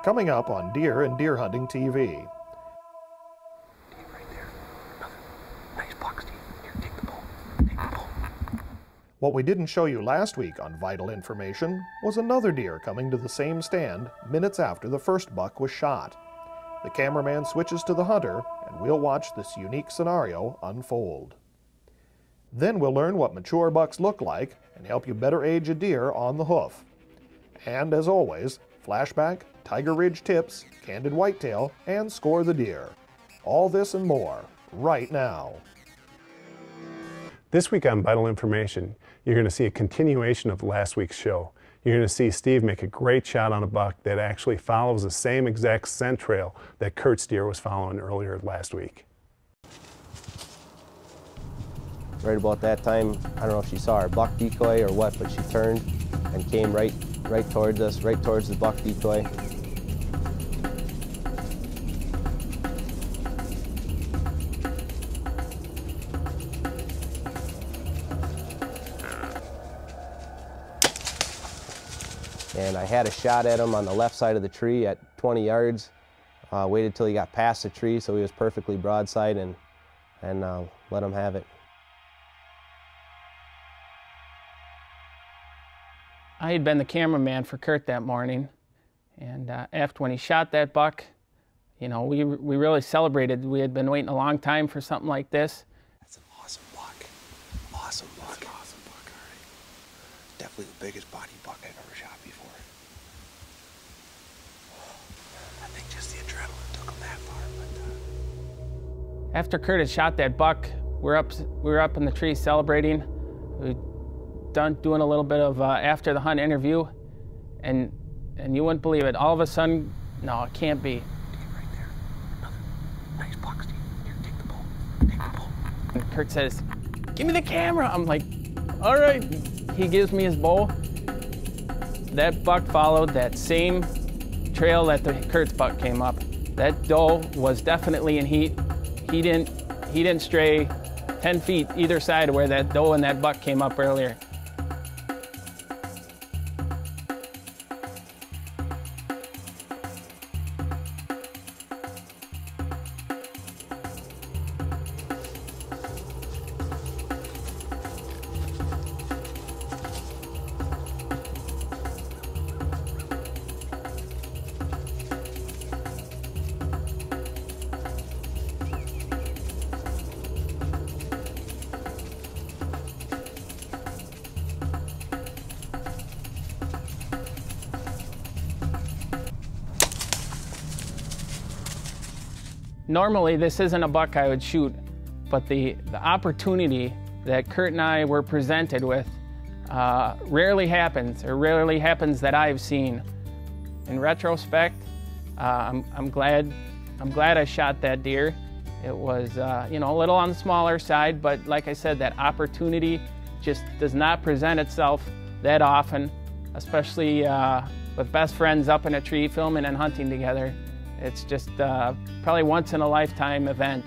Coming up on Deer and Deer Hunting TV. Right there. Nice buck, Steve. Here, take the bull. Take the bull. What we didn't show you last week on Vital Information was another deer coming to the same stand minutes after the first buck was shot. The cameraman switches to the hunter, and we'll watch this unique scenario unfold. Then we'll learn what mature bucks look like and help you better age a deer on the hoof. And as always, flashback, Tiger Ridge tips, candid whitetail, and score the deer. All this and more, right now. This week on Vital Information, you're going to see a continuation of last week's show. You're going to see Steve make a great shot on a buck that actually follows the same exact scent trail that Kurt's deer was following earlier last week. Right about that time, I don't know if she saw our buck decoy or what, but she turned and came right towards us, right towards the buck decoy. And I had a shot at him on the left side of the tree at 20 yards. Waited till he got past the tree so he was perfectly broadside and let him have it. I had been the cameraman for Kurt that morning, and after when he shot that buck, you know, we really celebrated. We had been waiting a long time for something like this. That's an awesome buck. Awesome buck. That's an awesome buck, all right. Definitely the biggest body buck I've ever shot before. I think just the adrenaline took him that far. But, After Kurt had shot that buck, we were up in the tree celebrating. We doing a little bit of after the hunt interview, and you wouldn't believe it. All of a sudden, no, it can't be. Right there. Another nice buck, Steve. Here, take the bull. Take the bull. And Kurt says, "Give me the camera." I'm like, "All right." He gives me his bow. That buck followed that same trail that the Kurt's buck came up. That doe was definitely in heat. He didn't stray 10 feet either side of where that doe and that buck came up earlier. Normally, this isn't a buck I would shoot, but the opportunity that Kurt and I were presented with rarely happens that I've seen. In retrospect, I'm glad I shot that deer. It was you know, a little on the smaller side, but like I said, that opportunity just does not present itself that often, especially with best friends up in a tree filming and hunting together. It's just probably once in a lifetime event.